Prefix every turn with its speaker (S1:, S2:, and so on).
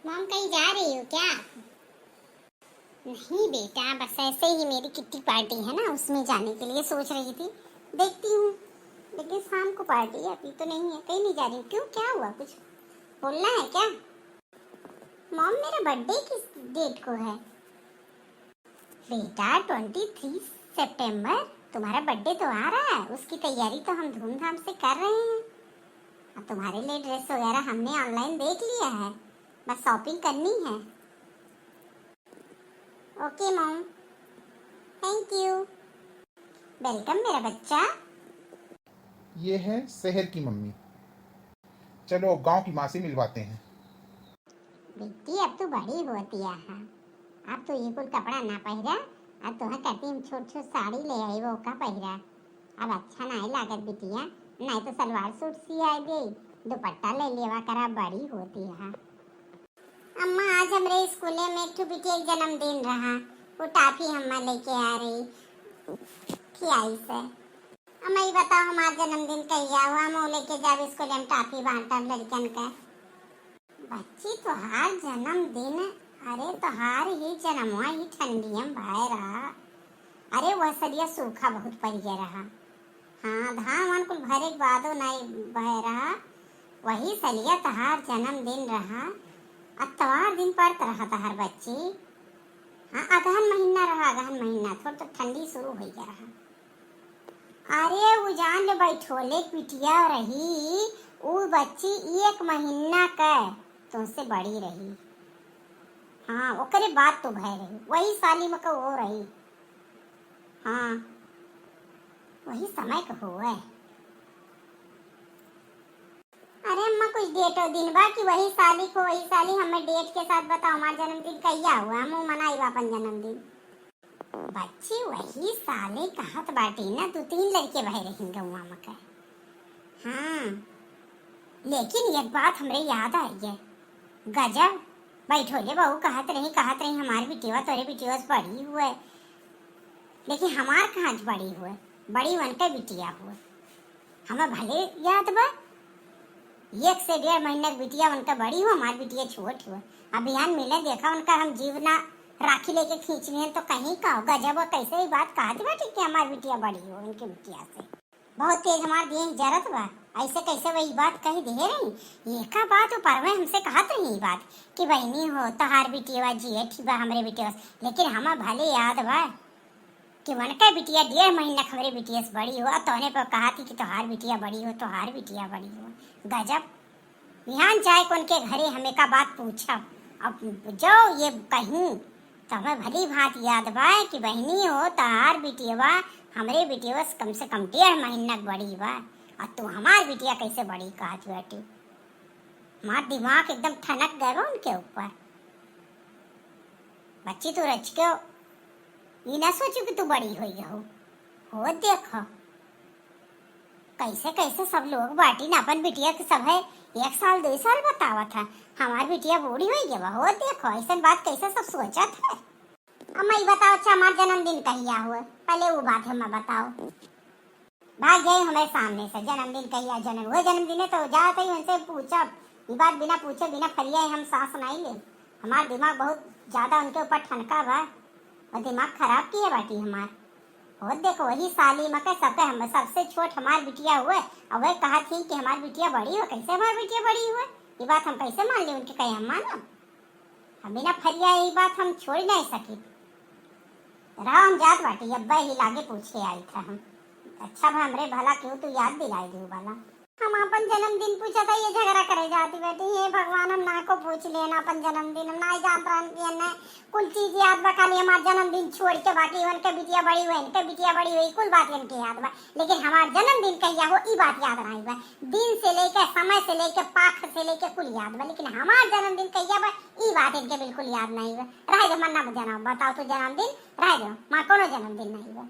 S1: Mom कहीं जा रही हो क्या? नहीं बेटा, बस ऐसे ही मेरी किट्टी पार्टी है ना, उसमें जाने के लिए सोच रही थी। देखती हूँ, लेकिन शाम को पार्टी है, अभी तो नहीं है। कहीं नहीं जा रही हूँ। क्यों, क्या हुआ? कुछ बोलना है क्या? मॉम मेरा बर्थडे किस डेट को है? बेटा 23 सितंबर तुम्हारा बर्थडे तो आ रहा है। उसकी तैयारी तो हम धूमधाम से कर रहे हैं। अब तुम्हारे लिए ड्रेस वगैरह हमने ऑनलाइन देख लिया है, बस शॉपिंग करनी है। Okay mom, thank you. Welcome मेरा बच्चा।
S2: ये है शहर की मम्मी। चलो गांव की माँ से मिलवाते हैं।
S1: बेटी अब तो बड़ी होती है, अब तो ये कुल कपड़ा ना पहिरा। अब तो कहती हम छोट छोट साड़ी ले आई, वो का पहिरा। अब अच्छा नहीं लागत बिटिया, नहीं तो सलवार सूट सिया दे, दुपट्टा ले लेवा करा, बड़ी होती है। अम्मा आज हमरे स्कूल में एक बिटिया जन्मदिन रहा, वो टाफी हम्मा लेके आ रही खियाई से। अम्मा ये बताओ हमारा जन्मदिन कहिया हुआ? हम लेके जाब स्कूल में टाफी बांटब लड़कन का। बच्ची तोहार जन्मदिन? अरे तोहार ही जन्मवा ही ठंडियम भाई रहा। अरे वह सरिया सूखा बहुत पड़िया रहा। हाँ, धान वन कुल भरे के बादो नहीं बह रहा। वही सलिया तोहार जन्मदिन रहा। अतवार दिन पड़त रहा तोहार बच्ची। हाँ, अगहन महीना रहा, अगहन महीना थोड़ा तो ठंडी शुरू हो गया रहा। अरे वो जान ले बैठोले बिटिया रही, वो बच्ची 1 महीना का तुमसे बड़ी रही। हाँ, ओकरे बात तो भय रही, वही साली में का वो रही। हाँ, वही समय का हुआ। अरे अम्मा कुछ डेट और दिन बा कि वही साली को, वही साली हमें डेट के साथ बताओ हमारा जन्मदिन कहिया हुआ, हम मनाई अपन जन्मदिन। बच्ची वही साले कहत बाटी ना, 2-3 लड़के बह रही गौवा में का। हाँ, लेकिन एक बात हमरे याद आई है। गजब बैठोले बहू कहत रही हमारी बिटिया तोरे बिटिया से बड़ी हुए, लेकिन हमार कहाँ बड़ी हुए, बड़ी वन का बिटिया हुए। हमें भले याद बा 1 से 1.5 महीना की बिटिया उनका बड़ी हुआ, हमारी बिटिया छोट हुआ। अभियान मिले देखा उनका, हम जीवना राखी लेके खींचने हैं तो कहीं का होगा। जब वो कैसे ही बात कहती बा कि हमारी बिटिया बड़ी हो उनकी बिटिया से। बहुत तेज हमार दिए जरत बा, ऐसे कैसे वही बात कही दे रही। ये का बात पर में हमसे कहत रही बात कि बहनी हो तोहार बिटिया जिए ठीक बा हमरे बिटिया। लेकिन हमें भले याद बा कि उनका बिटिया 1.5 महीना हमारे बिटिया से बड़ी हो, तोने पर कहा थी कि तोहार बिटिया बड़ी हो, तोहार बिटिया बड़ी हो। गजब। बिहान जाए को उनके घरे हमें का बात पूछा, अब जो ये कहीं तो हमें भली भांत याद बा कि बहनी हो तोहार बिटिया हमरे बिटिया से कम 1.5 महीना बड़ी बा, और तू हमार बिटिया कैसे बड़ी कहत बेटी। हमार दिमाग एकदम ठनक गया उनके ऊपर। बच्ची तू रच के ये ना सोचू कि तू बड़ी हुई हो देखो कैसे कैसे सब लोग बाटी ना अपन बिटिया के सब है 1 साल 2 साल बतावा था, हमारी बिटिया बूढ़ी हुई गया हो देखो। ऐसा बात कैसे सब सोचा था। अम्मा ये बताओ अच्छा हमारा जन्मदिन कहिया हुआ? पहले वो बात हमें बताओ। भाग गए हमारे सामने से, जन्मदिन कहिया जन्म हुआ? जन्मदिन है तो जाते ही उनसे पूछा, ये बात बिना पूछे बिना फरिया हम सांस नहीं ले। हमारा दिमाग बहुत ज्यादा उनके ऊपर ठनका बा और दिमाग खराब किया बाटी हमार। और देखो वही साली मके सबके हम सबसे छोट हमार बिटिया हुए, और वह कहा थी कि हमारी बिटिया बड़ी हो। कैसे हमारी बिटिया बड़ी हुए? ये बात हम कैसे मान ली उनके? कहीं हम मानो? हम बिना फरिया ये बात हम छोड़ नहीं सकी। राम जात बाटी अब्बा ही लागे पूछे आई था हम। अच्छा भा हमरे भला क्यों तू याद दिलाई दू वाला। हम अपन जन्मदिन पूछा था, ये झगड़ा करे जाती बेटी। हे भगवान, हम ना को पूछ लेना अपन जन्मदिन, हम ना जान रहा कि कुल चीज याद बा, खाली हमार जन्मदिन छोड़ के बाकी उनके बिटिया बड़ी हुई, इनके बिटिया बड़ी हुई, कुल बात इनके याद बा। लेकिन हमार जन्मदिन कहिया हो ई बात याद नहीं बा। दिन से लेके समय से लेके पाख से लेके कुल याद बा, लेकिन हमार जन्मदिन कहिया बा ई बात इनके बिल्कुल याद नहीं बा। रह दो मन्ना जन्म बताओ तो जन्मदिन रह दो, मां कोनो जन्मदिन नहीं बा।